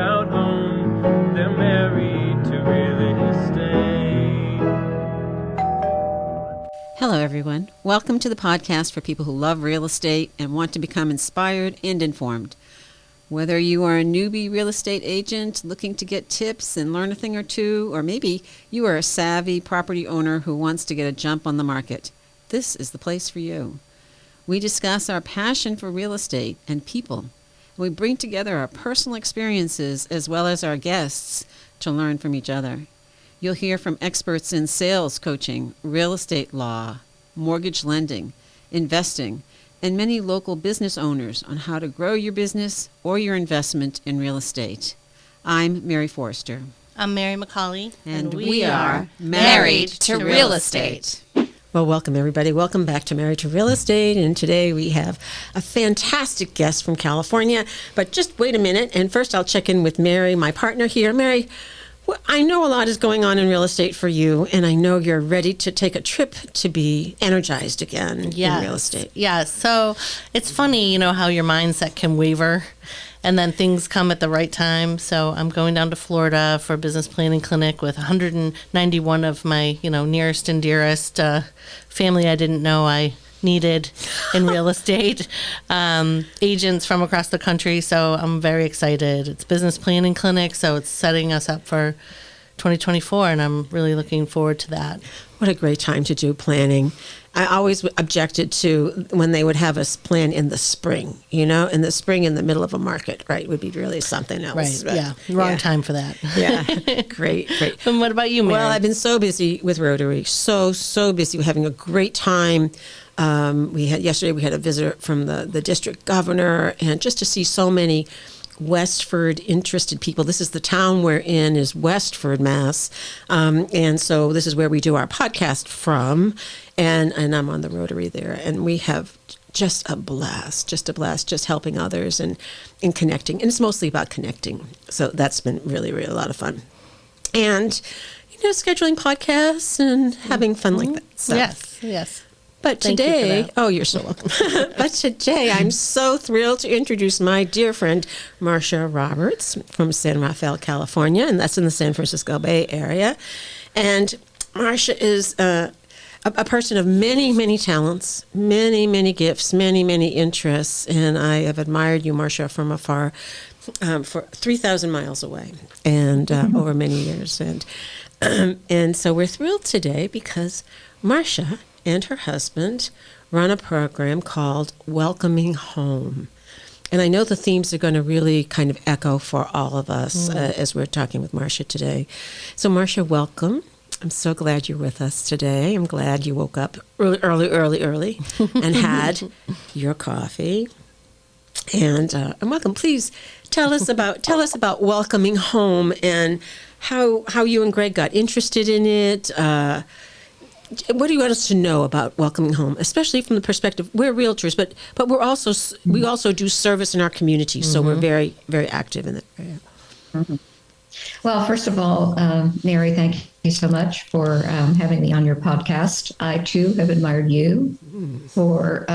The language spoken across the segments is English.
about home. They're married to real estate. Hello, everyone. Welcome to the podcast for people who love real estate and want to become inspired and informed. Whether you are a newbie real estate agent looking to get tips and learn a thing or two, or maybe you are a savvy property owner who wants to get a jump on the market, this is the place for you. We discuss our passion for real estate and people. We bring together our personal experiences as well as our guests to learn from each other. You'll hear from experts in sales coaching, real estate law, mortgage lending, investing, and many local business owners on how to grow your business or your investment in real estate. I'm Mary Forrester. I'm Mary McCauley. And we are Married to Real Estate. Well, welcome, everybody. Welcome back to Married to Real Estate. And today we have a fantastic guest from California. But just wait a minute. And first I'll check in with Mary, my partner here. Mary, well, I know a lot is going on in real estate for you, and I know you're ready to take a trip to be energized again in real estate. Yes. So it's funny, how your mindset can waver, and then things come at the right time. So I'm going down to Florida for a business planning clinic with 191 of my, nearest and dearest family I didn't know I needed in real estate, agents from across the country. So I'm very excited. It's business planning clinic, so it's setting us up for 2024, and I'm really looking forward to that. What a great time to do planning. I always objected to when they would have us plan in the spring, in the spring in the middle of a market, right, would be really something else. Right, but, yeah. Wrong time for that. Yeah, great. And what about you, Mary? Well, I've been so busy with Rotary, so busy. We're having a great time. Yesterday we had a visit from the district governor, and just to see so many Westford interested people. This is the town we're in, is Westford, Mass. And so this is where we do our podcast from, and I'm on the Rotary there, and we have just a blast, just helping others and connecting. And it's mostly about connecting. So that's been really, really a lot of fun. And, scheduling podcasts and having fun like that. So. Yes. But today, you're so welcome. But today, I'm so thrilled to introduce my dear friend, Marsha Roberts from San Rafael, California, and that's in the San Francisco Bay Area. And Marsha is a person of many, many talents, many gifts, many interests, and I have admired you, Marsha, from afar for 3,000 miles away and over many years. And so we're thrilled today because Marsha and her husband run a program called Welcoming Home. And I know the themes are going to really kind of echo for all of us as we're talking with Marsha today. So Marsha, welcome. I'm so glad you're with us today. I'm glad you woke up early and had your coffee. And welcome. Please tell us about Welcoming Home and how you and Greg got interested in it. What do you want us to know about Welcoming Home, especially from the perspective we're realtors, but we also do service in our community, so we're very, very active in that area. Mm-hmm. Well, first of all, Mary, thank you so much for having me on your podcast. I too have admired you for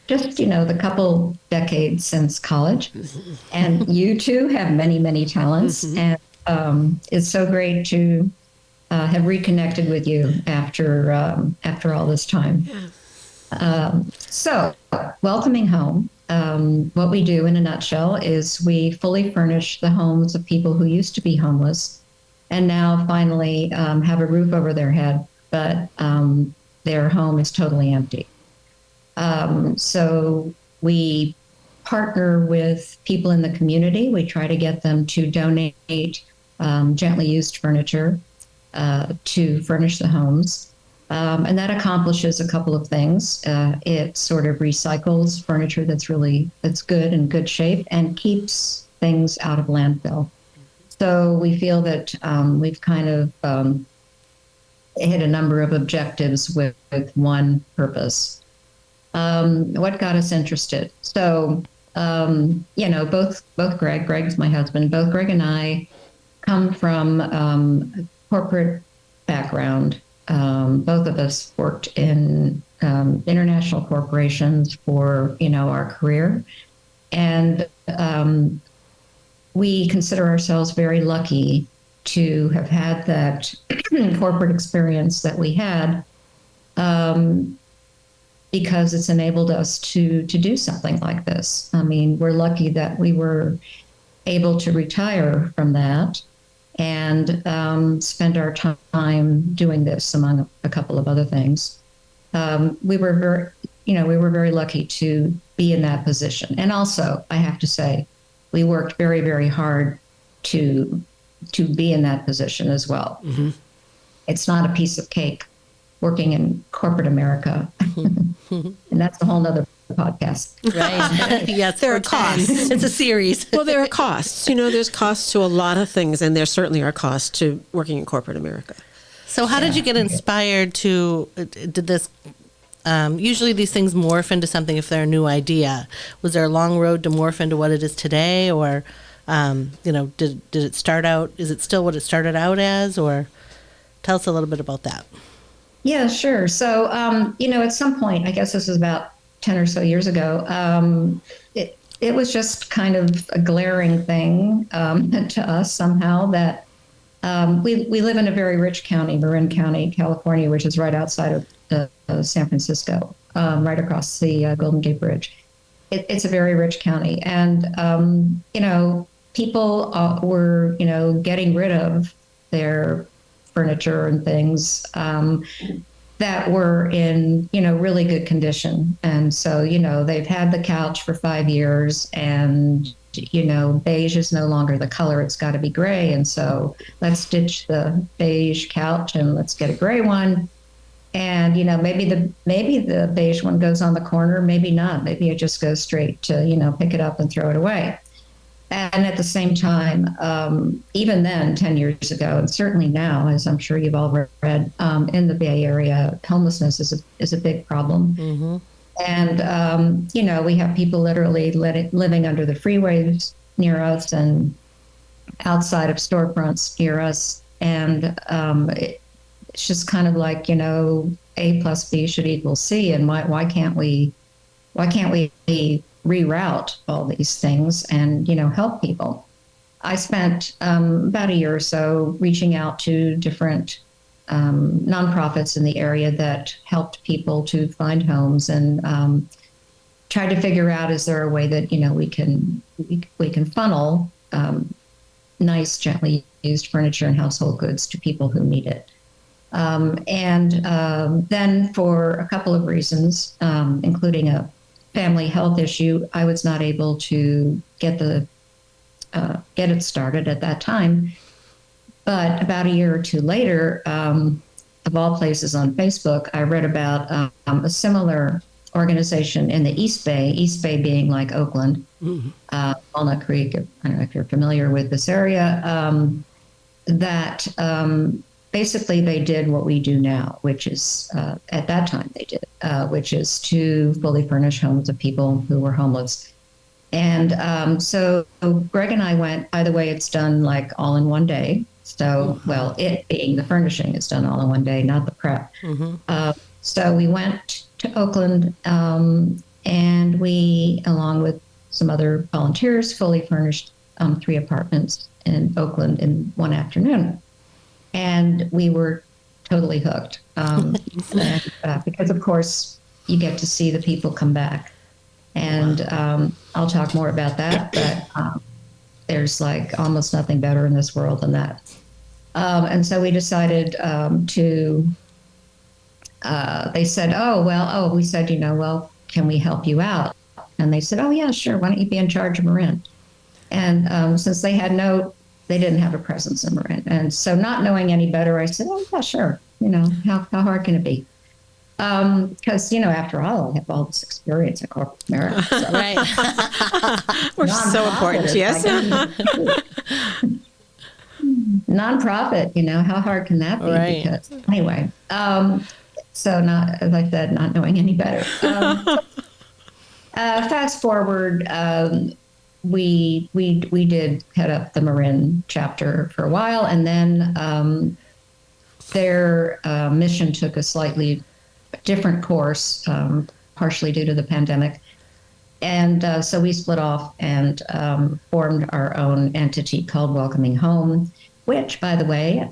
just the couple decades since college, and you too have many talents, and it's so great to have reconnected with you after all this time. So, Welcoming Home, what we do in a nutshell is we fully furnish the homes of people who used to be homeless and now finally have a roof over their head, but their home is totally empty. So we partner with people in the community. We try to get them to donate gently used furniture to furnish the homes. And that accomplishes a couple of things. It sort of recycles furniture that's good and good shape and keeps things out of landfill. So we feel that we've kind of hit a number of objectives with one purpose. What got us interested? So, both Greg's my husband, both Greg and I come from corporate background. Both of us worked in international corporations for, our career. And we consider ourselves very lucky to have had that corporate experience that we had, because it's enabled us to do something like this. I mean, we're lucky that we were able to retire from that and spend our time doing this, among a couple of other things. We were very lucky to be in that position. And also, I have to say, we worked very, very hard to be in that position as well. Mm-hmm. It's not a piece of cake working in corporate America. And that's a whole nother podcast. Right. Yes, there are costs. It's a series. Well, there are costs. There's costs to a lot of things, and there certainly are costs to working in corporate America. So how did you get inspired to, did this, usually these things morph into something if they're a new idea. Was there a long road to morph into what it is today? Or, did it start out, is it still what it started out as? Or tell us a little bit about that. Yeah, sure. So, at some point, I guess this was about 10 or so years ago, it was just kind of a glaring thing to us somehow that we live in a very rich county, Marin County, California, which is right outside of San Francisco, right across the Golden Gate Bridge. It's a very rich county. And, people were, getting rid of their furniture and things that were in, really good condition. And so, they've had the couch for 5 years and, beige is no longer the color. It's got to be gray. And so let's ditch the beige couch and let's get a gray one. And, maybe the beige one goes on the corner, maybe not. Maybe it just goes straight to, pick it up and throw it away. And at the same time, even then, 10 years ago, and certainly now, as I'm sure you've all read, in the Bay Area, homelessness is a big problem. Mm-hmm. And, we have people literally living under the freeways near us and outside of storefronts near us. And it's just kind of like, A plus B should equal C. And why can't we reroute all these things and, help people? I spent about a year or so reaching out to different nonprofits in the area that helped people to find homes and tried to figure out, is there a way that, we can funnel nice, gently used furniture and household goods to people who need it. Then for a couple of reasons, including a family health issue, I was not able to get it started at that time. But about a year or two later, of all places on Facebook, I read about a similar organization in the East Bay being like Oakland, Walnut Creek. I don't know if you're familiar with this area, that basically they did what we do now, which is, at that time they did, which is to fully furnish homes of people who were homeless. And so Greg and I went, by the way, it's done like all in one day. So, well, it being the furnishing is done all in one day, not the prep. Mm-hmm. So we went to Oakland, and we, along with some other volunteers, fully furnished 3 apartments in Oakland in one afternoon. And we were totally hooked, because, of course, you get to see the people come back. And I'll talk more about that, but there's like almost nothing better in this world than that. And so we decided they said, we said, well, can we help you out? And they said, oh, yeah, sure. Why don't you be in charge of Marin? And since they didn't have a presence in Marin. And so not knowing any better, I said, oh, yeah, sure. How hard can it be? Because, after all, I have all this experience in corporate America. So. Right. We're so important, yes. Nonprofit, how hard can that be? Right. Because, anyway, so not, as I said, not knowing any better. Fast forward, we did head up the Marin chapter for a while, and then their mission took a slightly different course, partially due to the pandemic. So we split off and formed our own entity called Welcoming Home, which, by the way,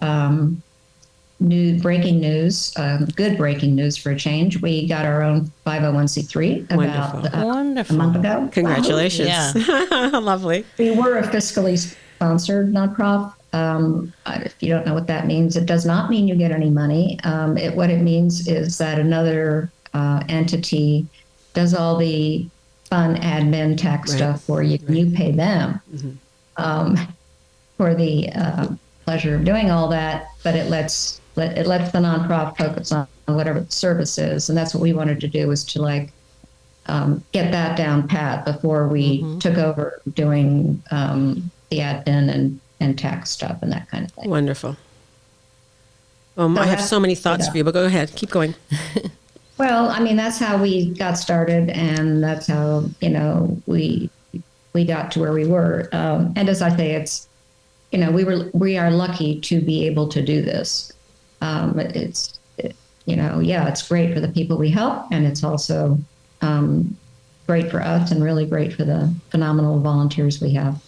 breaking news, good breaking news for a change. We got our own 501c3 about a month ago. Congratulations. Yeah. Lovely. We were a fiscally sponsored nonprofit. If you don't know what that means, it does not mean you get any money. What it means is that another entity does all the fun admin tax stuff for you. Right. You pay them for the pleasure of doing all that, but it lets the nonprofit focus on whatever the service is, and that's what we wanted to do, was to get that down pat before we took over doing the admin and tax stuff and that kind of thing. Wonderful. I have so many thoughts for you, but go ahead. Keep going. Well, I mean, that's how we got started, and that's how, we got to where we were. And as I say, it's, we are lucky to be able to do this. It's great for the people we help, and it's also great for us and really great for the phenomenal volunteers we have.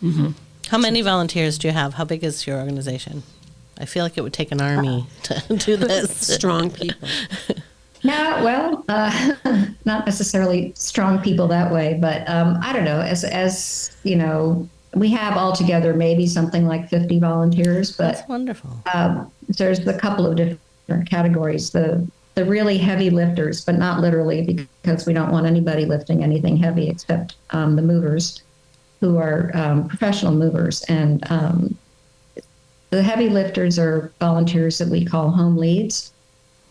Mm-hmm. How many volunteers do you have? How big is your organization? I feel like it would take an army to do this. Strong people. No, well, not necessarily strong people that way, but I don't know. As we have altogether maybe something like 50 volunteers, but that's wonderful. There's a couple of different categories. The really heavy lifters, but not literally, because we don't want anybody lifting anything heavy except the movers, who are professional movers. And the heavy lifters are volunteers that we call home leads.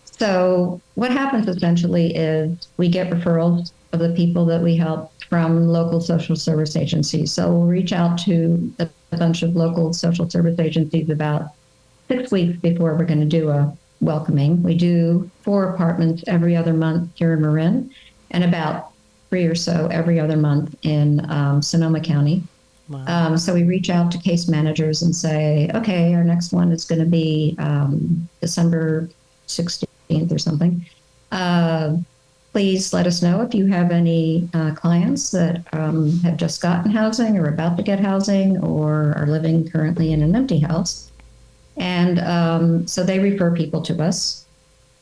So what happens essentially is we get referrals of the people that we help from local social service agencies. So we'll reach out to a bunch of local social service agencies about 6 weeks before we're going to do a welcoming. We do 4 apartments every other month here in Marin, and about 3 or so every other month in Sonoma County. Wow. So we reach out to case managers and say, okay, our next one is going to be December 16th or something. Please let us know if you have any clients that have just gotten housing or about to get housing or are living currently in an empty house. And so they refer people to us.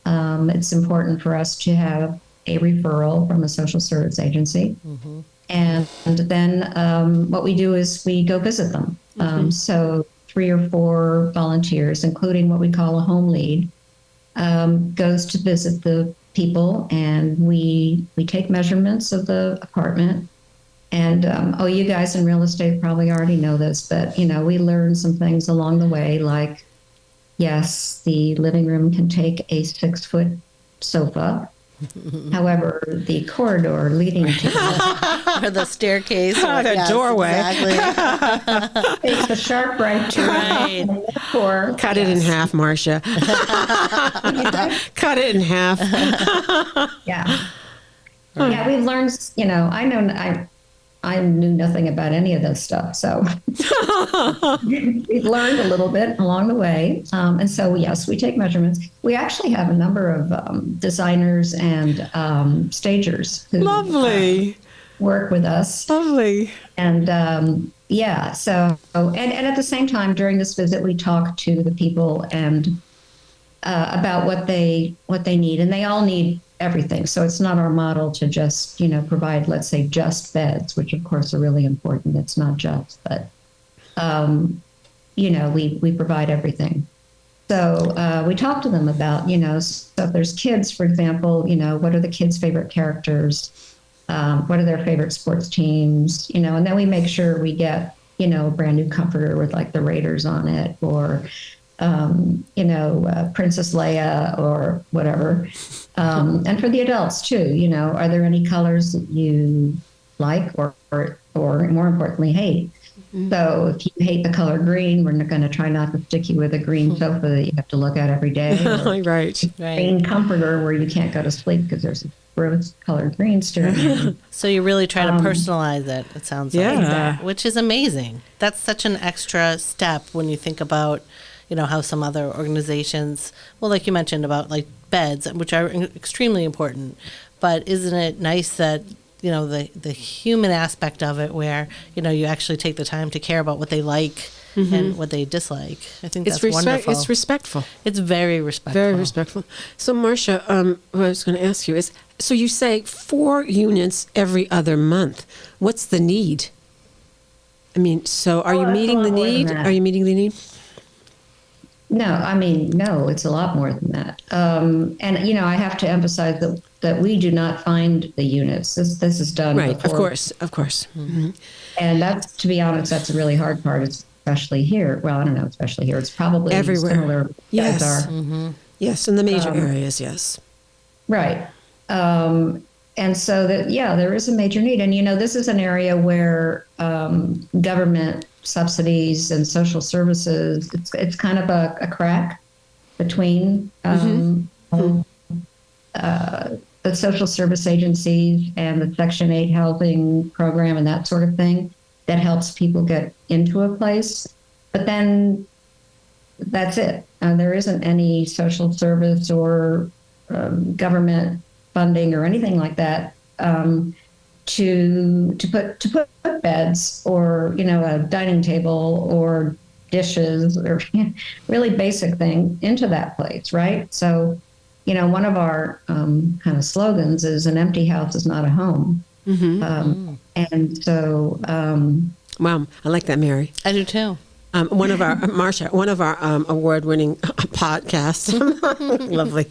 It's important for us to have a referral from a social service agency. Mm-hmm. And then what we do is we go visit them. So 3 or 4 volunteers, including what we call a home lead, goes to visit the people, and we take measurements of the apartment. And you guys in real estate probably already know this, but we learn some things along the way, like, yes, the living room can take a 6-foot sofa. However, the corridor leading to or the staircase, or the doorway, exactly. Takes a sharp right turn. Right. Cut it in half, Marsha. Cut it in half. Yeah. Yeah, we've learned. I knew nothing about any of this stuff, so we've learned a little bit along the way. And so, yes, we take measurements. We actually have a number of designers and stagers who Lovely. Work with us. Lovely. And so and at the same time during this visit, we talk to the people and about what they need, and they all need everything. So it's not our model to just, provide, let's say, just beds, which of course are really important. It's not just, but, we provide everything. So we talk to them about, so if there's kids, for example, what are the kids' favorite characters? What are their favorite sports teams? And then we make sure we get, a brand new comforter with like the Raiders on it, or, Princess Leia or whatever. And for the adults too, are there any colors that you like or more importantly, hate? Mm-hmm. So if you hate the color green, we're going to try not to stick you with a green sofa that you have to look at every day. Right. Green comforter where you can't go to sleep because there's a rose colored green staring at you. So you really try to personalize it sounds like. Exactly. Which is amazing. That's such an extra step when you think about how some other organizations, well, like you mentioned about like beds, which are extremely important, but isn't it nice that, the human aspect of it, where you actually take the time to care about what they like and what they dislike. I think that's wonderful. It's respectful. It's very respectful. Very respectful. So, Marsha, what I was going to ask you is, so you say 4 units every other month. What's the need? I mean, so are you meeting the need? Are you meeting the need? No, it's a lot more than that. And I have to emphasize that we do not find the units. This is done Right, before. of course. Mm-hmm. And that's, to be honest, that's a really hard part, especially here. Well, I don't know, especially here. It's probably Everywhere. Similar. Yes. As our, Yes, in the major areas, yes. Right. And so there is a major need. And, this is an area where government subsidies and social services, it's kind of a crack between the social service agencies and the Section 8 housing program and that sort of thing that helps people get into a place. But then that's it. There isn't any social service or government funding or anything like that to put beds or a dining table or dishes or really basic thing into that place, right? So, one of our kind of slogans is "an empty house is not a home," and so wow, I like that, Mary. I do too. One of our award-winning podcasts, lovely,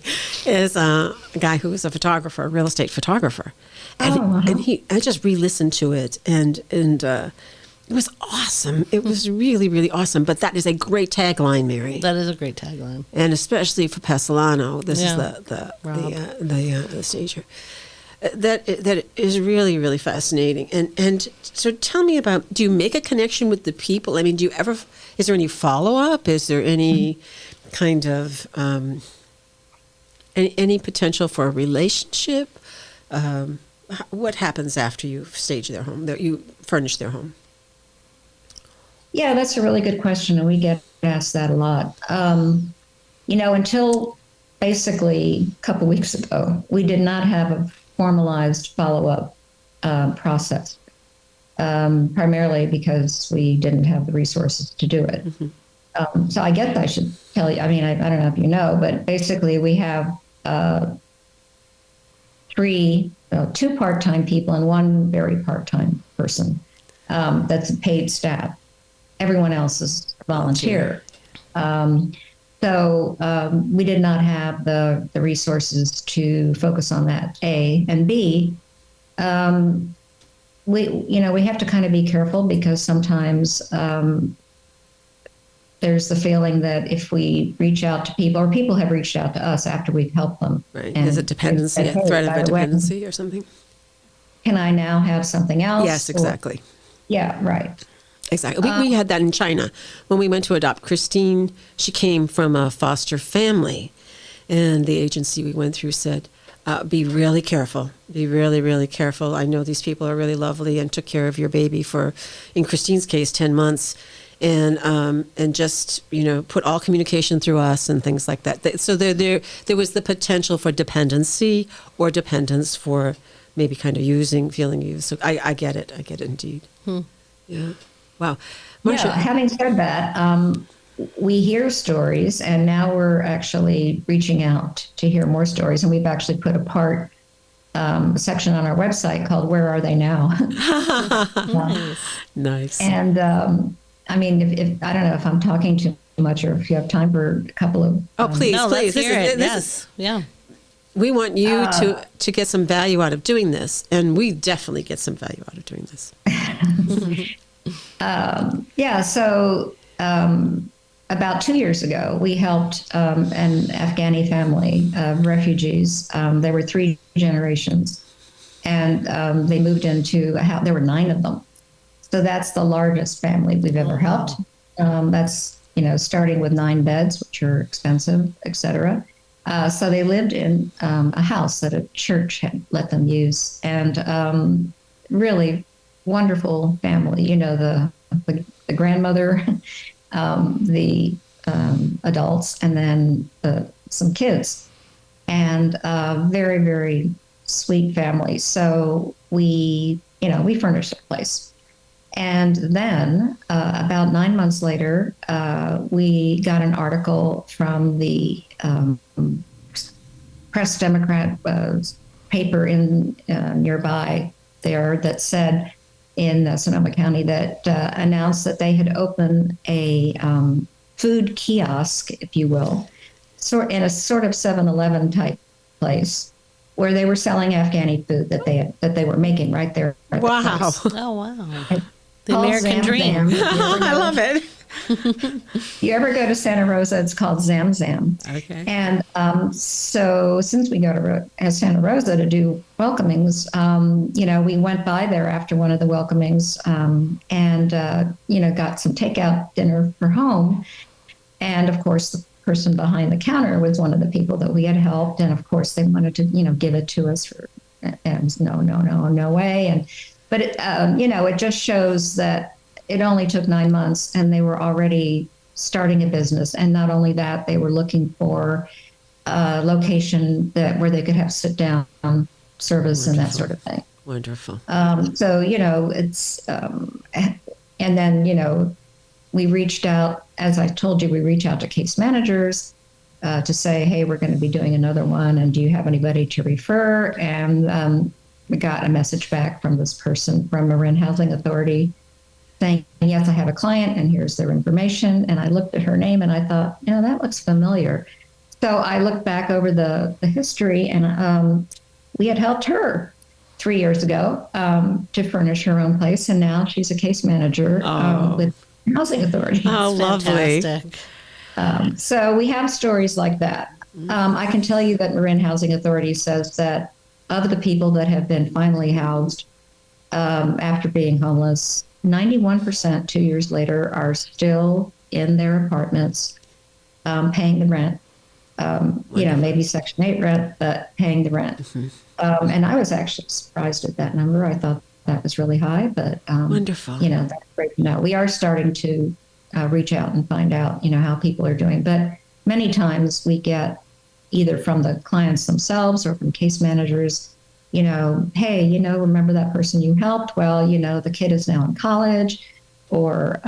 is a guy who is a photographer, a real estate photographer, and I just re-listened to it, and it was awesome. It was really, really awesome. But that is a great tagline, Mary. That is a great tagline, and especially for Pasolano, this is the stager. That is really, really fascinating. And so tell me about, do you make a connection with the people? I mean, is there any follow-up? Is there any kind of, any potential for a relationship? What happens after you stage their home, that you furnish their home? Yeah, that's a really good question. And we get asked that a lot. Until basically a couple weeks ago, we did not have a formalized follow-up process, primarily because we didn't have the resources to do it. So I guess I should tell you, I mean, I don't know if you know, but basically we have 2 part-time people and 1 very part-time person that's a paid staff. Everyone else is volunteer. So we did not have the resources to focus on that, A. And B, we have to kind of be careful because sometimes there's the feeling that if we reach out to people, or people have reached out to us after we've helped them. Right. There's a dependency, a threat of a dependency or something. Can I now have something else? Yes, exactly. Yeah, right. Exactly. We had that in China. When we went to adopt Christine, she came from a foster family. And the agency we went through said, be really careful. Be really, really careful. I know these people are really lovely and took care of your baby for, in Christine's case, 10 months. And just, put all communication through us and things like that. So there was the potential for dependency or dependence for maybe kind of feeling used. So I get it. I get it indeed. Yeah. Wow. Marsha. Yeah, having said that, we hear stories, and now we're actually reaching out to hear more stories. And we've actually put a section on our website called "Where Are They Now?" Nice. And I mean, if I don't know if I'm talking too much, or if you have time for a couple of. Please, no, please. Let's hear it. Yes. Yeah. We want you to get some value out of doing this, and we definitely get some value out of doing this. So about 2 years ago, we helped an Afghani family of refugees. There were 3 generations, and they moved into a house. There were 9 of them. So that's the largest family we've ever helped. That's, starting with 9 beds, which are expensive, et cetera. So they lived in a house that a church had let them use, and really wonderful family. The grandmother, the adults, and then some kids, and very, very sweet family. So we furnished the place. And then about 9 months later, we got an article from the Press Democrat paper in nearby there that said in Sonoma County that announced that they had opened a food kiosk, if you will, in a sort of 7-Eleven type place where they were selling Afghani food that they were making right there. At Wow. the place. Oh, wow. The American dream. I love it. You ever go to Santa Rosa? It's called Zam Zam. Okay. And so since we go to Santa Rosa to do welcomings, we went by there after one of the welcomings and got some takeout dinner for home. And of course, the person behind the counter was one of the people that we had helped. And of course, they wanted to, give it to us and no way. But it just shows that it only took 9 months and they were already starting a business. And not only that, they were looking for a location where they could have sit down service Wonderful. and that sort of thing. Wonderful. It's, and then, we reached out, as I told you, we reach out to case managers to say, hey, we're going to be doing another one. And do you have anybody to refer? And we got a message back from this person from Marin Housing Authority saying, yes, I have a client and here's their information. And I looked at her name and I thought, that looks familiar. So I looked back over the history and we had helped her 3 years ago to furnish her own place. And now she's a case manager with Housing Authority. Oh, lovely. Fantastic. So we have stories like that. I can tell you that Marin Housing Authority says that of the people that have been finally housed after being homeless, 91% 2 years later are still in their apartments paying the rent. Maybe Section 8 rent, but paying the rent. Mm-hmm. And I was actually surprised at that number. I thought that was really high, but wonderful. That's great to know. We are starting to reach out and find out, how people are doing. But many times we get either from the clients themselves or from case managers, hey, remember that person you helped? Well, the kid is now in college, or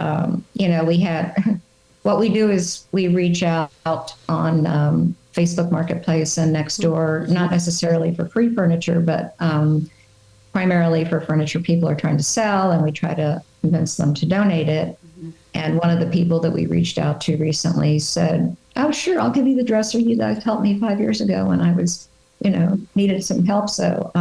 we had. What we do is we reach out on Facebook Marketplace and Nextdoor, not necessarily for free furniture, but primarily for furniture people are trying to sell, and we try to convince them to donate it. Mm-hmm. And one of the people that we reached out to recently said, oh, sure, I'll give you the dresser. You guys helped me 5 years ago when I was, needed some help. So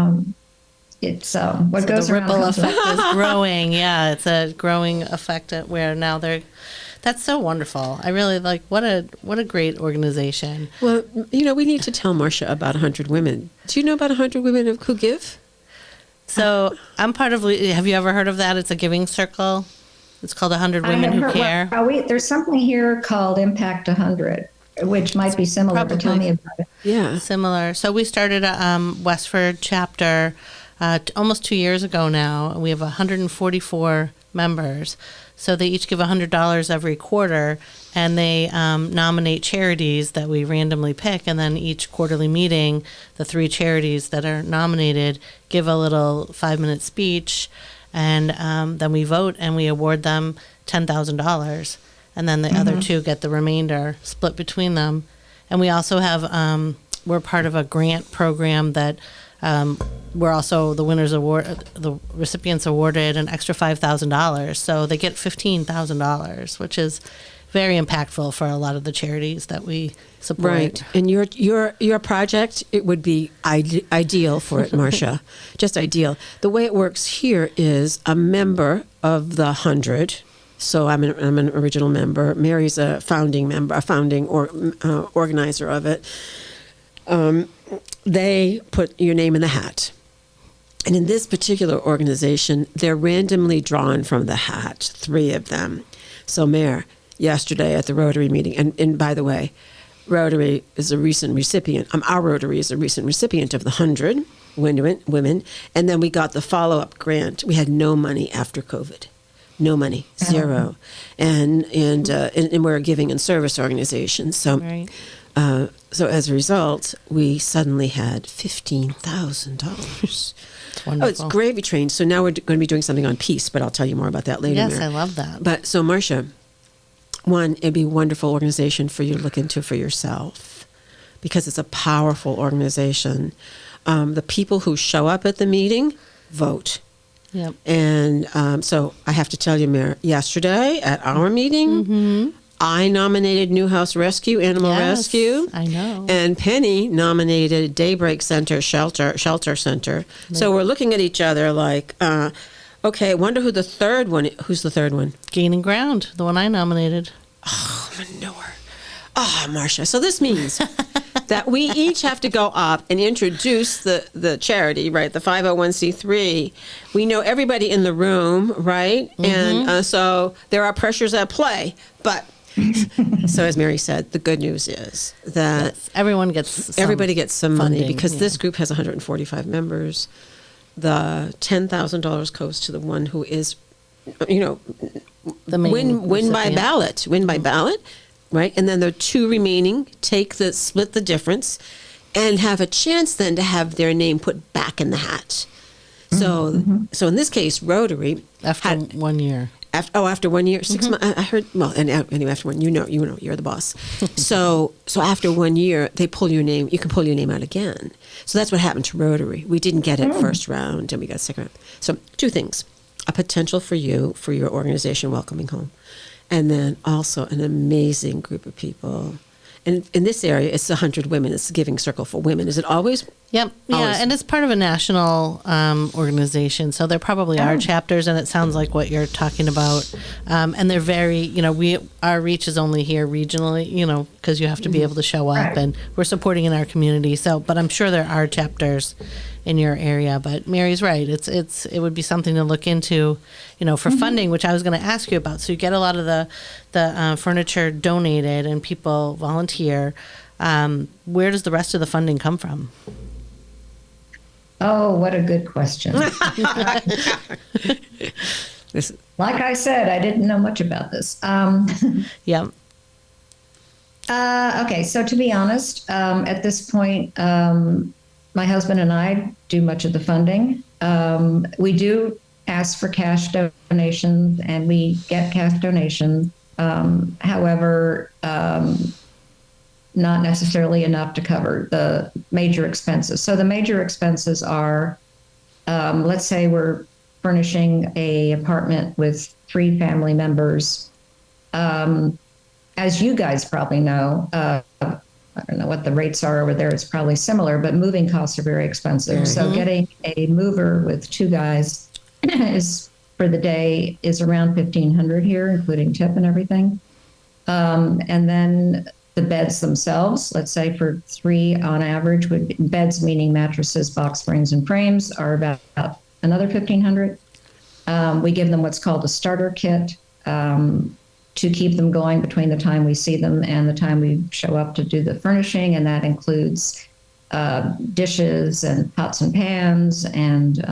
it's what goes the around. ripple effect is growing. Yeah, it's a growing effect where now that's so wonderful. I really like what a great organization. Well, we need to tell Marsha about 100 Women. Do you know about 100 Women who give? So I'm part of. Have you ever heard of that? It's a giving circle. It's called 100 Women Who Care. There's something here called Impact 100, which might be similar. Probably. But tell me about it. Yeah, similar. So we started a Westford chapter almost 2 years ago now. We have 144 members. So they each give $100 every quarter, and they nominate charities that we randomly pick. And then each quarterly meeting, the 3 charities that are nominated give a little 5-minute speech, and then we vote and we award them $10,000. And then the other 2 get the remainder split between them. And we also have, we're part of a grant program that we're also the recipients awarded an extra $5,000. So they get $15,000, which is very impactful for a lot of the charities that we support. right. And your project, it would be ideal for it, Marsha. Just ideal. The way it works here is a member of the 100. So I'm an original member. Mary's a founding member, organizer of it. They put your name in the hat. And in this particular organization, they're randomly drawn from the hat, 3 of them. So Mayor, yesterday at the Rotary meeting, and by the way, Rotary is a recent recipient, our Rotary is a recent recipient of the 100 women, and then we got the follow-up grant. We had no money after COVID. No money, zero. And we're a giving and service organization. So Right. So as a result, we suddenly had $15,000. It's wonderful. Oh, it's gravy train. So now we're going to be doing something on peace, but I'll tell you more about that later. Yes, Mary. I love that. But so, Marsha, one, it'd be a wonderful organization for you to look into for yourself because it's a powerful organization. The people who show up at the meeting vote. Yep. And so I have to tell you, Mayor, yesterday at our meeting, I nominated Newhouse Rescue, Animal Yes, Rescue. I know. And Penny nominated Daybreak Center, Shelter Center. So we're looking at each other like, okay, I wonder who's the third one? Gaining Ground, the one I nominated. Oh, manure. Oh, Marsha. So this means that we each have to go up and introduce the charity, right? The 501c3. We know everybody in the room, right? And so there are pressures at play. But so as Mary said, the good news is that Everybody gets some money funding, because this group has 145 members. The $10,000 goes to the one who is, the main win by recipient. ballot, right? And then the two remaining split the difference and have a chance then to have their name put back in the hat. So in this case, Rotary After 1 year. After 1 year, 6 months. I heard. Well, and anyway, after one, you're the boss. so after 1 year, they pull your name. You can pull your name out again. So that's what happened to Rotary. We didn't get it first round, and we got second round. So two things: a potential for your organization welcoming home, and then also an amazing group of people. And in this area, it's 100 women. It's the Giving Circle for Women. Is it always? Yep. Yeah, Always. and it's part of a national organization, so there probably are chapters, and it sounds like what you're talking about. And they're very, our reach is only here regionally, because you have to be able to show up, and we're supporting in our community. So, but I'm sure there are chapters in your area. But Mary's right; it would be something to look into, for funding, which I was going to ask you about. So you get a lot of the furniture donated, and people volunteer. Where does the rest of the funding come from? Oh, what a good question. Like I said, I didn't know much about this. Yeah. Okay, so to be honest, at this point, my husband and I do much of the funding. We do ask for cash donations, and we get cash donations. However, not necessarily enough to cover the major expenses. So the major expenses are, let's say we're furnishing a apartment with 3 family members. As you guys probably know, I don't know what the rates are over there. It's probably similar, but moving costs are very expensive. So getting a mover with 2 guys for the day is around $1,500 here, including tip and everything. And then the beds themselves, let's say for 3 on average, beds meaning mattresses, box springs, and frames, are about another $1,500. We give them what's called a starter kit to keep them going between the time we see them and the time we show up to do the furnishing, and that includes dishes and pots and pans and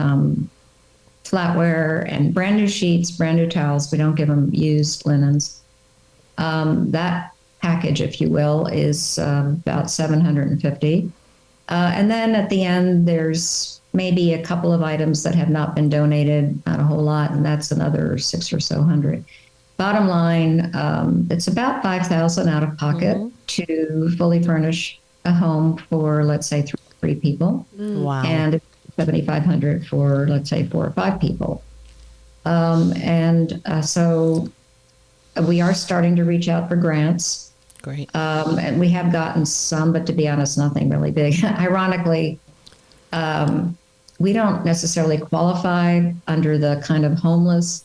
flatware and brand new sheets, brand new towels. We don't give them used linens. That package, if you will, is about $750. And then at the end, there's maybe a couple of items that have not been donated, not a whole lot, and that's another $600 or so. Bottom line, it's about $5,000 out of pocket to fully furnish a home for, let's say, 3 people. Wow. And $7,500 for, let's say, 4 or 5 people. So we are starting to reach out for grants. Great. And we have gotten some, but to be honest, nothing really big. Ironically, we don't necessarily qualify under the kind of homeless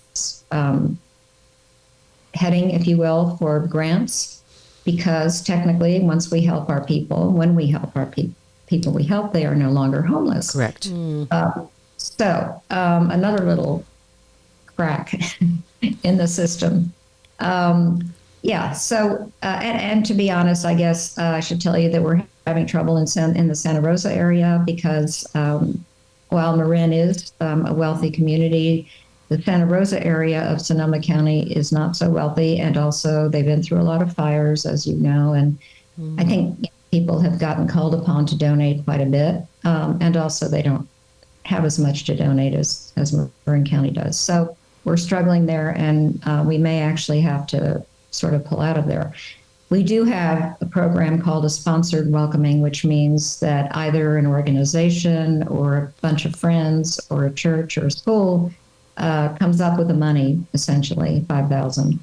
heading, if you will, for grants, because technically, once we help our people, when we help our people we help, they are no longer homeless. Correct. So another little crack in the system. Yeah. So, and to be honest, I guess I should tell you that we're having trouble in the Santa Rosa area because while Marin is a wealthy community, the Santa Rosa area of Sonoma County is not so wealthy, and also they've been through a lot of fires, as you know. And I think people have gotten called upon to donate quite a bit, and also they don't have as much to donate as Marin County does. So we're struggling there, and we may actually have to sort of pull out of there. We do have a program called a sponsored welcoming, which means that either an organization or a bunch of friends or a church or a school comes up with the money, essentially $5,000,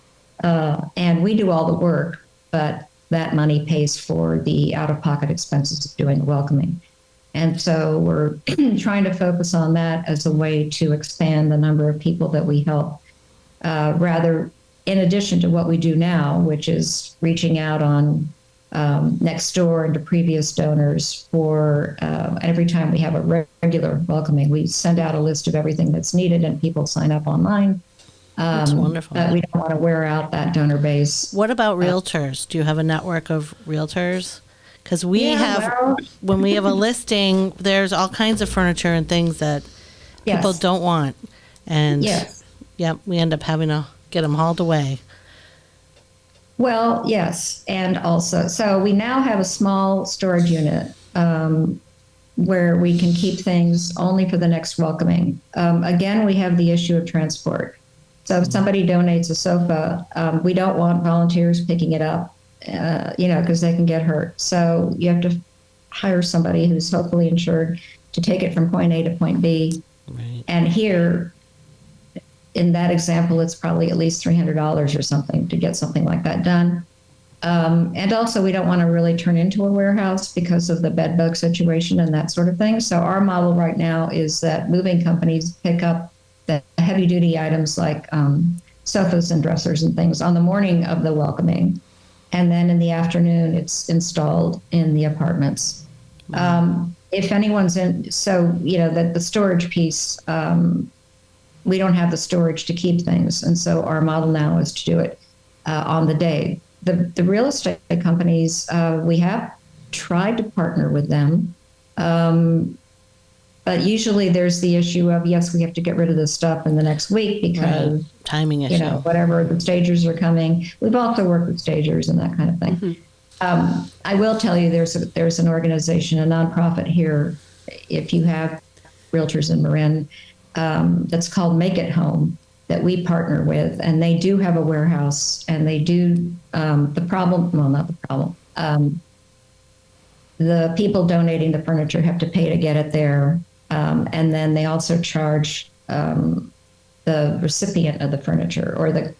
and we do all the work, but that money pays for the out-of-pocket expenses of doing the welcoming. And so we're trying to focus on that as a way to expand the number of people that we help, rather in addition to what we do now, which is reaching out on next door and to previous donors for every time we have a regular welcoming, we send out a list of everything that's needed and people sign up online. That's wonderful. But we don't want to wear out that donor base. What about realtors? Do you have a network of realtors? Because well, when we have a listing, there's all kinds of furniture and things that people don't want. And we end up having to get them hauled away. Well, yes. And also, so we now have a small storage unit where we can keep things only for the next welcoming. Again, we have the issue of transport. So if somebody donates a sofa, we don't want volunteers picking it up, because they can get hurt. So you have to hire somebody who's hopefully insured to take it from point A to point B. Right. And here, in that example, it's probably at least $300 or something to get something like that done. And also, we don't want to really turn into a warehouse because of the bed bug situation and that sort of thing. So our model right now is that moving companies pick up the heavy duty items like sofas and dressers and things on the morning of the welcoming. And then in the afternoon, it's installed in the apartments. If anyone's in, so, the storage piece, we don't have the storage to keep things. And so our model now is to do it on the day. The real estate companies, we have tried to partner with them. But usually there's the issue of, yes, we have to get rid of this stuff in the next week because timing issue. Whatever, the stagers are coming. We've also worked with stagers and that kind of thing. Mm-hmm. I will tell you, there's an organization, a nonprofit here, if you have realtors in Marin, that's called Make It Home, that we partner with, and they do have a warehouse, and they do not the problem. The people donating the furniture have to pay to get it there, and then they also charge the recipient of the furniture or the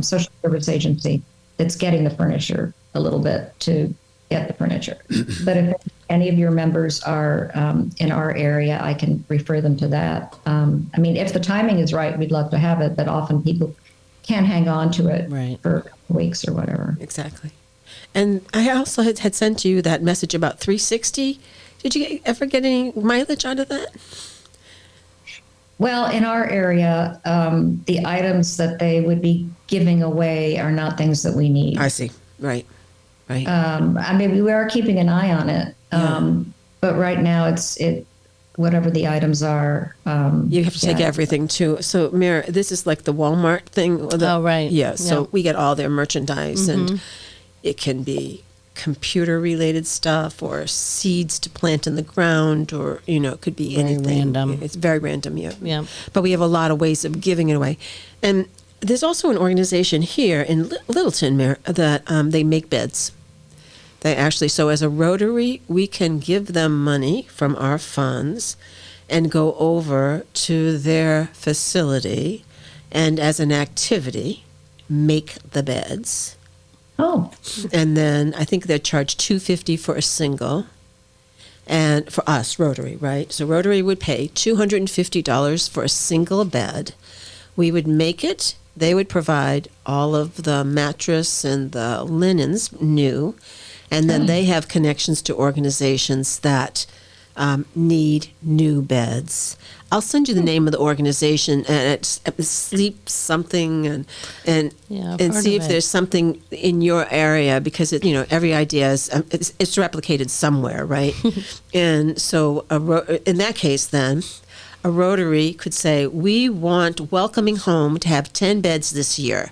social service agency that's getting the furniture a little bit to get the furniture. But if any of your members are in our area, I can refer them to that. If the timing is right, we'd love to have it, but often people can't hang on to it for a couple weeks or whatever. Exactly. And I also had sent you that message about 360. Did you ever get any mileage out of that? Well, in our area, the items that they would be giving away are not things that we need. I see. Right. We are keeping an eye on it. But right now, it's whatever the items are. You have to take everything too. So, Mira, this is like the Walmart thing. Right. Yeah. So we get all their merchandise, and it can be computer-related stuff or seeds to plant in the ground, or it could be anything. Random. It's very random. Yeah. Yeah. But we have a lot of ways of giving it away, and there's also an organization here in Littleton, Mira, that they make beds. They actually, so as a Rotary, we can give them money from our funds and go over to their facility and as an activity, make the beds. Oh. And then I think they're charged $250 for a single. And for us, Rotary, right? So Rotary would pay $250 for a single bed. We would make it. They would provide all of the mattress and the linens new. And then they have connections to organizations that need new beds. I'll send you the name of the organization, and it's Sleep Something, and see if there's something in your area, because every idea is it's replicated somewhere, right? And so in that case, then a Rotary could say, we want Welcoming Home to have 10 beds this year.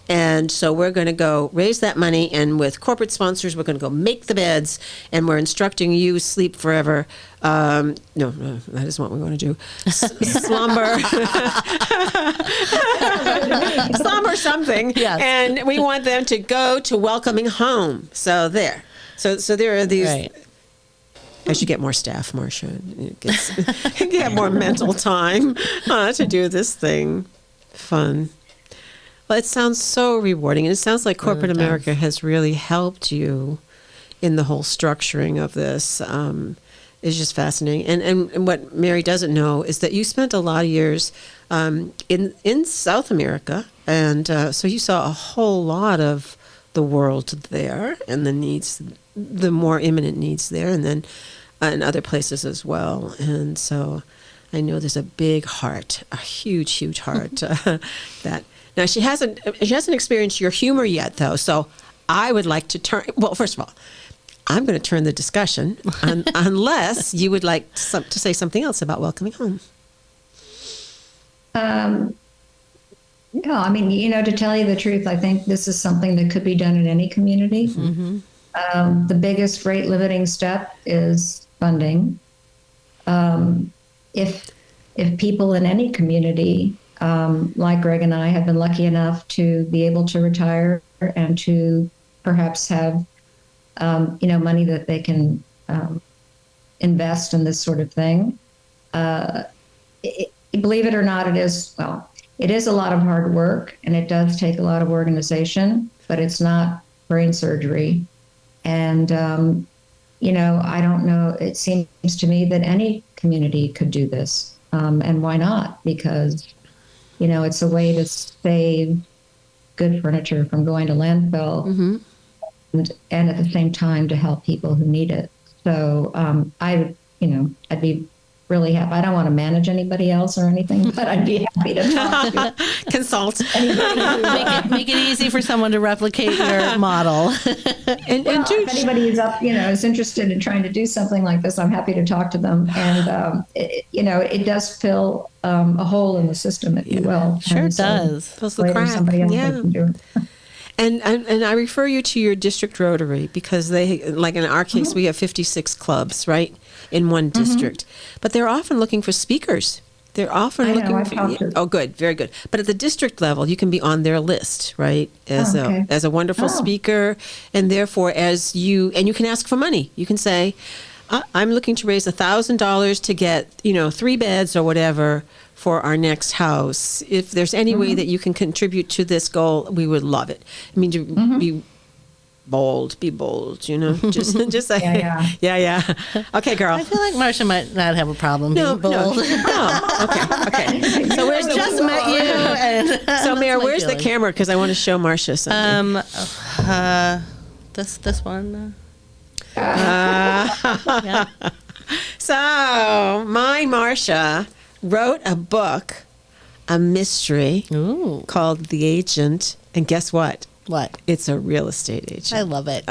And so we're going to go raise that money, and with corporate sponsors, we're going to go make the beds, and we're instructing you sleep forever. No, that isn't what we want to do. Slumber. Slumber something. Yes. And we want them to go to welcoming home. So there. So there are these. Right. As you get more staff, Marsha, you get more mental time to do this thing. Fun. Well, it sounds so rewarding, and it sounds like corporate America has really helped you in the whole structuring of this. It's just fascinating. And what Mary doesn't know is that you spent a lot of years in South America, and so you saw a whole lot of the world there and the needs, the more imminent needs there, and then in other places as well. And so I know there's a big heart, a huge, huge heart that. Now, she hasn't experienced your humor yet, though, so I would like to turn... Well, first of all, I'm going to turn the discussion unless you would like to say something else about welcoming home. No, I mean, to tell you the truth, I think this is something that could be done in any community. Mm-hmm. The biggest rate limiting step is funding. If people in any community... like Greg and I have been lucky enough to be able to retire and to perhaps have, money that they can invest in this sort of thing. Believe it or not, it is a lot of hard work, and it does take a lot of organization, but it's not brain surgery. And, I don't know, it seems to me that any community could do this. And why not? Because it's a way to save good furniture from going to landfill, mm-hmm. and at the same time to help people who need it. So I'd be really happy. I don't want to manage anybody else or anything, but I'd be happy to talk to consult anybody who, make it easy for someone to replicate your model. and if anybody is is interested in trying to do something like this, I'm happy to talk to them. And it does fill a hole in the system, if you will. Sure, it does. Fills the crack. Somebody else can do it. And I refer you to your district Rotary because they, like in our case, mm-hmm. we have 56 clubs, right, in one district. Mm-hmm. But they're often looking for speakers. They're often looking for. Oh, good, very good. But at the district level, you can be on their list, right, as a wonderful speaker, and therefore you can ask for money. You can say, I'm looking to raise $1,000 to get 3 beds or whatever for our next house. If there's any way that you can contribute to this goal, we would love it. I mean, to be bold, just say, yeah. Okay, girl. I feel like Marsha might not have a problem being bold. No. Okay. So where's the... just met you. And so, Mayor, where's the camera? Because I want to show Marsha something. This one. Yeah. So, my Marsha wrote a book, a mystery called The Agent, and guess what? What? It's a real estate agent. I love it.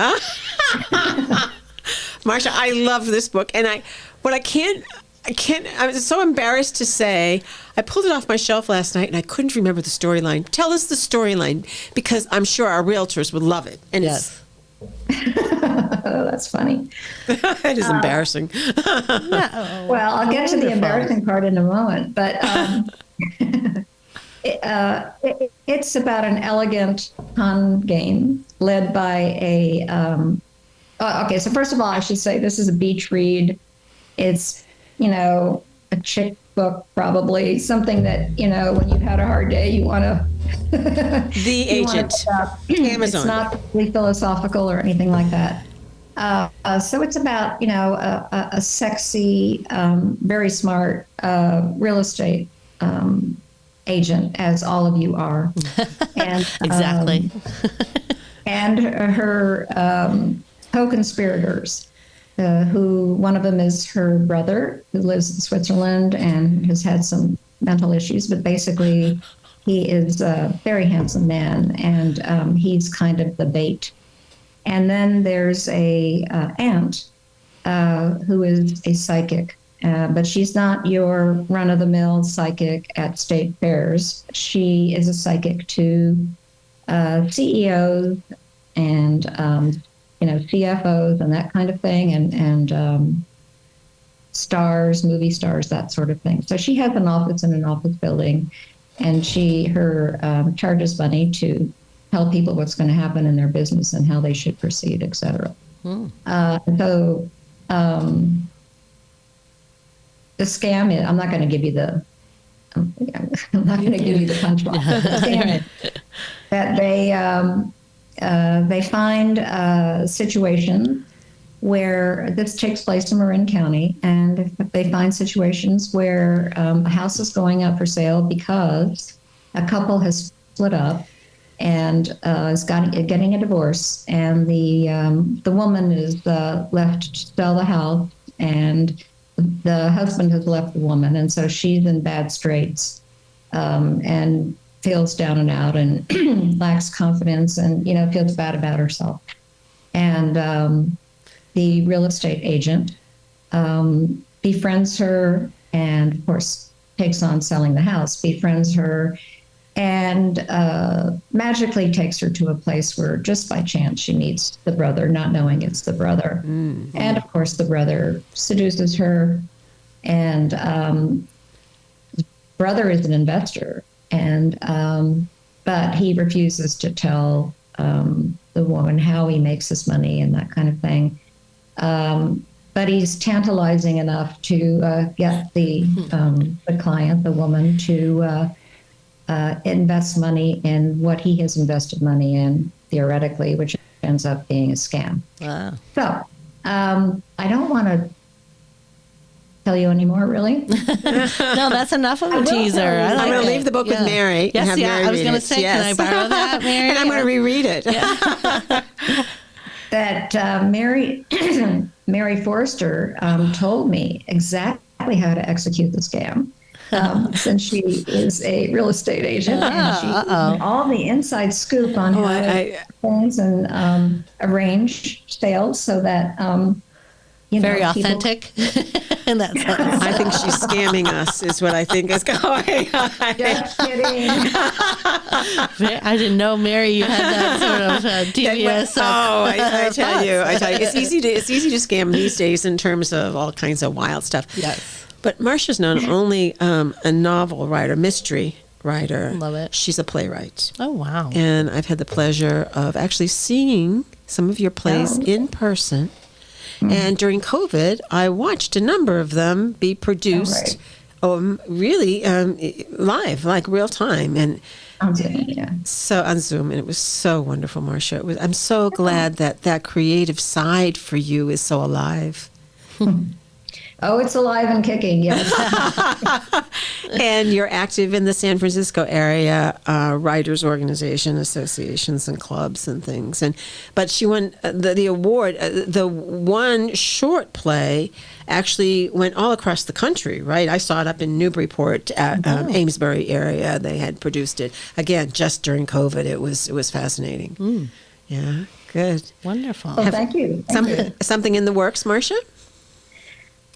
Marsha, I love this book, and I was so embarrassed to say, I pulled it off my shelf last night and I couldn't remember the storyline. Tell us the storyline, because I'm sure our realtors would love it. And yes. Oh, that's funny. It is embarrassing. No. Well, I'll get to the embarrassing part in a moment, but it's about an elegant con game led by a. Okay, so first of all, I should say this is a beach read. It's a chick book, probably something that when you've had a hard day, you want to. The Agent, Amazon. It's not really philosophical or anything like that. So it's about a sexy, very smart real estate agent, as all of you are, and exactly, and her co-conspirators. Who one of them is her brother, who lives in Switzerland and has had some mental issues, but basically he is a very handsome man, and he's kind of the bait. And then there's a aunt who is a psychic, but she's not your run-of-the-mill psychic at state fairs. She is a psychic to CEOs and CFOs and that kind of thing, and stars, movie stars, that sort of thing. So she has an office in an office building, and her charges money to tell people what's going to happen in their business and how they should proceed, et cetera. So the scam is, I'm not going to give you the punchline. The scam is that they find situations where this takes place in Marin County, and they find situations where a house is going up for sale because a couple has split up and is getting a divorce, and the woman is left to sell the house, and the husband has left the woman, and so she's in bad straits, and feels down and out, and lacks confidence, and feels bad about herself. And the real estate agent befriends her, and of course takes on selling the house, befriends her, and magically takes her to a place where just by chance she meets the brother, not knowing it's the brother. Mm-hmm. And of course the brother seduces her, and the brother is an investor, and but he refuses to tell the woman how he makes his money and that kind of thing. But he's tantalizing enough to get the client, the woman, to invest money in what he has invested money in, theoretically, which ends up being a scam. Wow. So I don't want to tell you anymore, really. No, that's enough of a teaser. I'm going to leave the book with Mary. Yes, Mary I was going to say, yes. Can I borrow that, Mary? And I'm going to reread it. Yeah. That Mary Forrester told me exactly how to execute the scam, since she is a real estate agent, and she all the inside scoop on how to things and arrange sales so that very authentic. In that sense. I think she's scamming us, is what I think is going on. Just kidding. I didn't know, Mary, you had that sort of devious. I tell you, it's easy to scam these days in terms of all kinds of wild stuff. Yes. But Marsha's not only a novel writer, mystery writer. Love it. She's a playwright. Oh, wow. And I've had the pleasure of actually seeing some of your plays in person. And during COVID, I watched a number of them be produced, really live, like real time, and on Zoom, yeah. So on Zoom, and it was so wonderful, Marsha. I'm so glad that creative side for you is so alive. Oh, it's alive and kicking, yes. And you're active in the San Francisco area, writers' organization, associations, and clubs and things. But she won the award. The one short play actually went all across the country, right? I saw it up in Newburyport, Amesbury area. They had produced it again just during COVID. It was fascinating. Mm. Yeah, good, wonderful. Well, thank you. Something in the works, Marsha?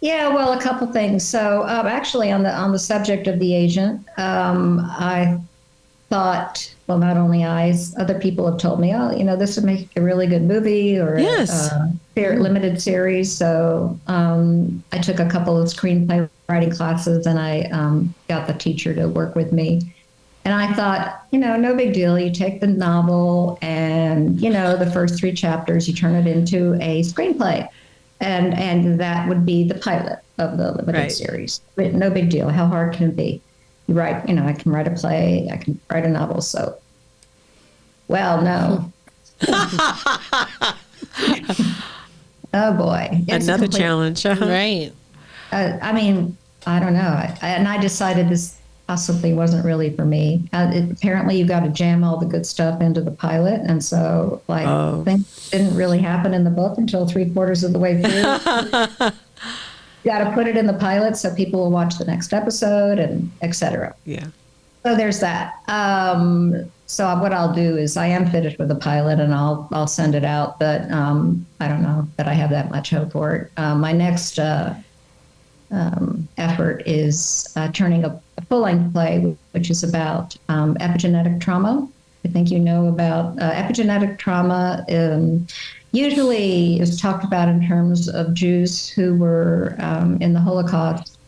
Yeah, well, a couple things. So actually on the subject of the agent, I thought, well, not only other people have told me, this would make a really good movie or a limited series. So I took a couple of screenplay writing classes, and I got the teacher to work with me. And I thought, no big deal. You take the novel and, the first 3 chapters, you turn it into a screenplay. And that would be the pilot of the limited series. But no big deal. How hard can it be? You write, I can write a play, I can write a novel. So, well, no. Oh boy, another challenge, right? I mean, I don't know. I decided this possibly wasn't really for me. Apparently, you got to jam all the good stuff into the pilot, and so things didn't really happen in the book until 3/4 of the way through. You got to put it in the pilot so people will watch the next episode, and etc. Yeah. So there's that. So what I'll do is I am finished with the pilot, and I'll send it out, but I don't know that I have that much hope for it. My next effort is turning a full-length play, which is about epigenetic trauma, I think you know about epigenetic trauma. Usually is talked about in terms of Jews who were in the Holocaust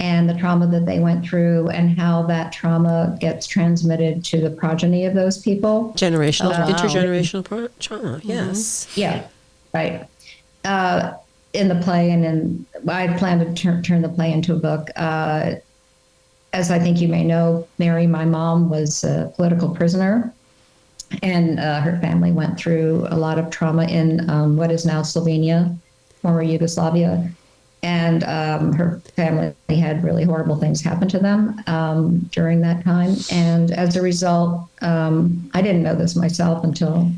and the trauma that they went through and how that trauma gets transmitted to the progeny of those people. Generational, wow. intergenerational trauma. Yes. Yeah, right. In the play, and I plan to turn the play into a book. As I think you may know, Mary, my mom, was a political prisoner, and her family went through a lot of trauma in what is now Slovenia, former Yugoslavia. And her family had really horrible things happen to them during that time. And as a result, I didn't know this myself until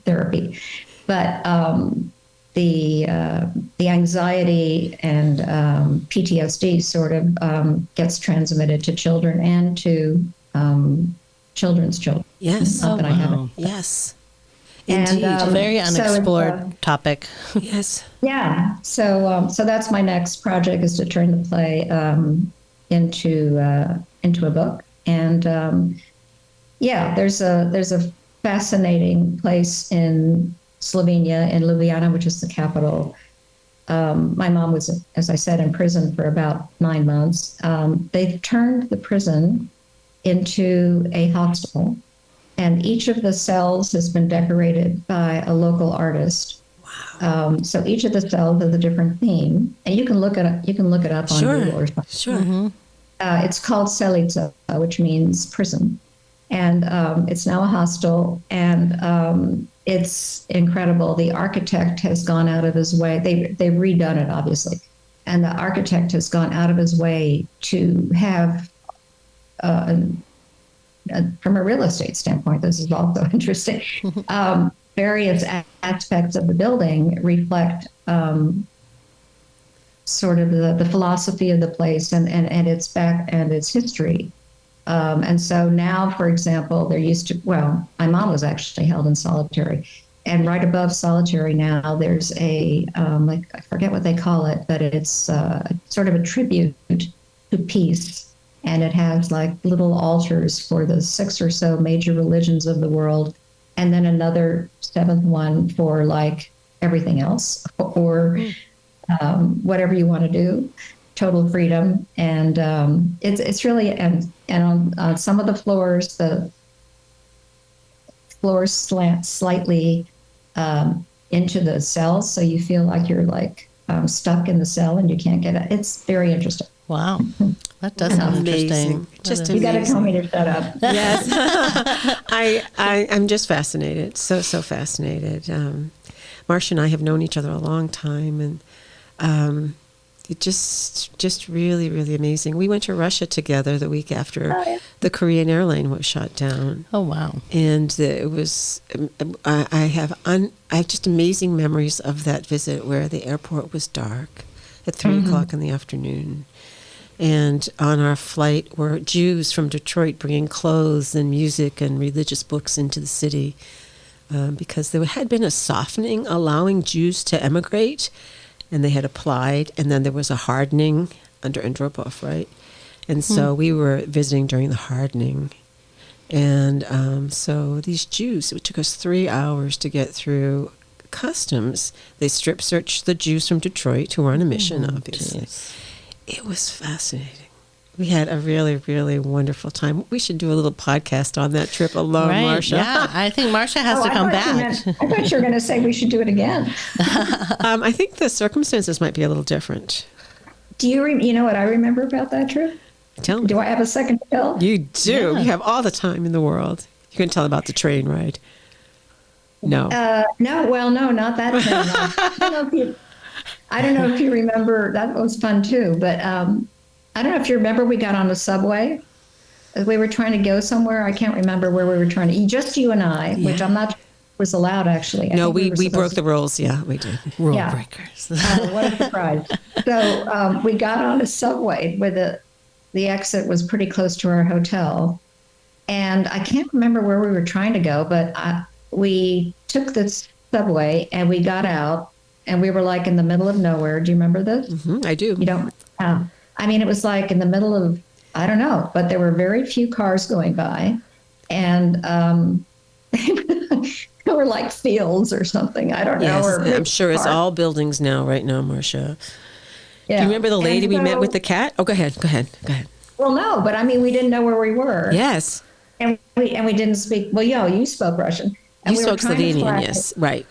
therapy, but the anxiety and PTSD sort of gets transmitted to children and to children's children. Yes. Not that I haven't. Yes. And, Indeed. Very so unexplored topic. Yes. Yeah. So that's my next project, is to turn the play into a book. And there's a fascinating place in Slovenia, in Ljubljana, which is the capital. My mom was, as I said, in prison for about 9 months. They've turned the prison into a hostel, and each of the cells has been decorated by a local artist. Wow! So each of the cells has a different theme, and you can look it up. You can look it up on Google or something. Sure. Mm-hmm. It's called Celica, which means prison, and it's now a hostel, and it's incredible. The architect has gone out of his way. They've redone it, obviously, and the architect has gone out of his way to have. From a real estate standpoint, this is also interesting. Various aspects of the building reflect sort of the philosophy of the place and its back and its history. And so now, for example, my mom was actually held in solitary, and right above solitary now there's a I forget what they call it, but it's sort of a tribute to peace. And it has like little altars for the 6 or so major religions of the world, and then another 7th one for like everything else, or whatever you want to do, total freedom. And it's really, and on some of the floors slant slightly into the cells, so you feel like you're like stuck in the cell and you can't get it. It's very interesting. Wow. That does sound amazing. interesting. Just You got to tell me to shut up. Yes. I'm just fascinated. So fascinated. Marsha and I have known each other a long time, and it just really, really amazing. We went to Russia together the week after the Korean airline was shot down. Oh, wow. And it was, I have just amazing memories of that visit, where the airport was dark at 3 o'clock in the afternoon. And on our flight were Jews from Detroit bringing clothes and music and religious books into the city, because there had been a softening allowing Jews to emigrate, and they had applied, and then there was a hardening under Andropov, right? And so we were visiting during the hardening. And so these Jews, it took us 3 hours to get through customs. They strip searched the Jews from Detroit, who were on a mission, obviously. Geez. It was fascinating. We had a really, really wonderful time. We should do a little podcast on that trip alone, Right, Marsha. yeah, I think Marsha has to come back. I thought you were going to say we should do it again. I think the circumstances might be a little different. Do you know what I remember about that trip? Tell me. Do I have a second to tell? You do. Yeah. You have all the time in the world. You can tell about the train ride. No. No, not that train. I don't know if you remember, that was fun too, but I don't know if you remember, we got on the subway. We were trying to go somewhere. I can't remember where we were trying to, just you and I, which I'm not sure was allowed actually. No, we broke the rules. Yeah, we did. Rule breakers. What a surprise. So we got on a subway where the exit was pretty close to our hotel. And I can't remember where we were trying to go, but we took this subway and we got out. And we were like in the middle of nowhere. Do you remember this? Mm-hmm, I do. You don't? I mean, it was like in the middle of, I don't know, but there were very few cars going by. and they were like fields or something. I don't know. Yes, Or I'm sure it's park. all buildings now, right now, Marcia. Yeah. Do you remember the lady And we met so- with the cat? Oh, go ahead. Well, no, but I mean, we didn't know where we were. Yes. And we didn't speak. Well, yeah, you spoke Russian. And You we were spoke trying to Slovenian, flag- yes. Right.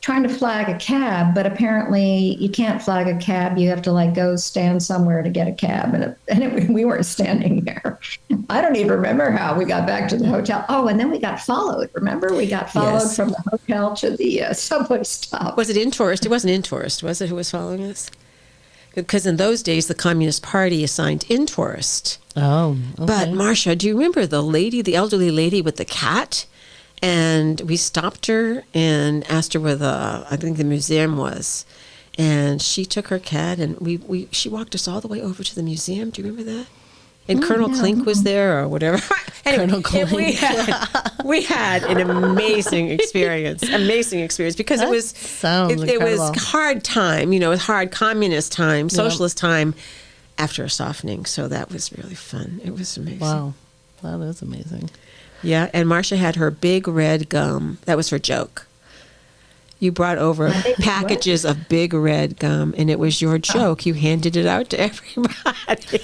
Trying to flag a cab, but apparently you can't flag a cab. You have to like go stand somewhere to get a cab, we weren't standing there. I don't even remember how we got back to the hotel. Oh, and then we got followed. Remember, we got followed Yes. from the hotel to the subway stop. Was it in tourist? It wasn't in tourist, was it, who was following us? Because in those days, the Communist Party assigned in tourist. Oh, okay. But Marcia, do you remember the elderly lady with the cat? And we stopped her and asked her where I think the museum was. And she took her cat and she walked us all the way over to the museum. Do you remember that? And Colonel Klink was there or whatever. Anyway, Colonel we had an amazing experience. Because it was incredible. hard time, it was hard communist time, socialist time after a softening. So that was really fun. It was amazing. Wow, that is amazing. Yeah, and Marcia had her big red gum. That was her joke. You brought over packages of big red gum, and it was your joke. You handed it out to everybody.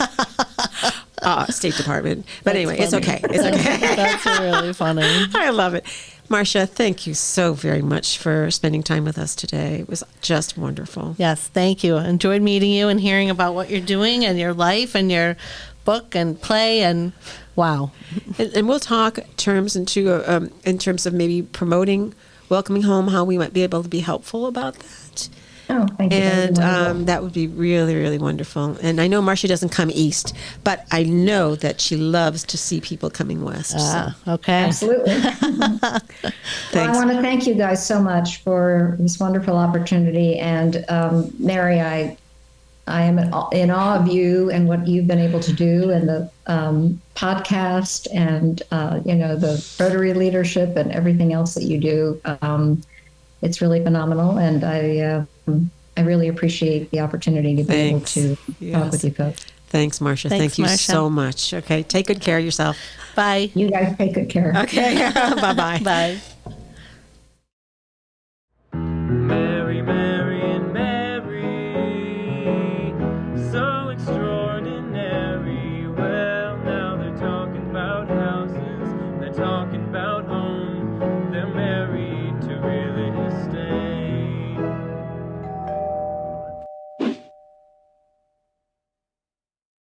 State Department. But That's anyway, it's funny. okay. It's okay. That's really funny. I love it. Marcia, thank you so very much for spending time with us today. It was just wonderful. Yes, thank you. Enjoyed meeting you and hearing about what you're doing and your life and your book and play and wow. And we'll talk in terms of maybe promoting Welcoming Home, how we might be able to be helpful about that. Oh, thank you. And that would be really, really wonderful. And I know Marcia doesn't come east, but I know that she loves to see people coming west. Okay. Absolutely. Well, I want to thank you guys so much for this wonderful opportunity. And Mary, I am in awe of you and what you've been able to do, and the podcast, and the Rotary leadership, and everything else that you do. It's really phenomenal, and I really appreciate the opportunity to be able to talk with you folks. Thanks, Marcia. Thanks, Thank you Marsha. so much. Okay, take good care of yourself. Bye. You guys take good care. Okay, bye-bye. Bye.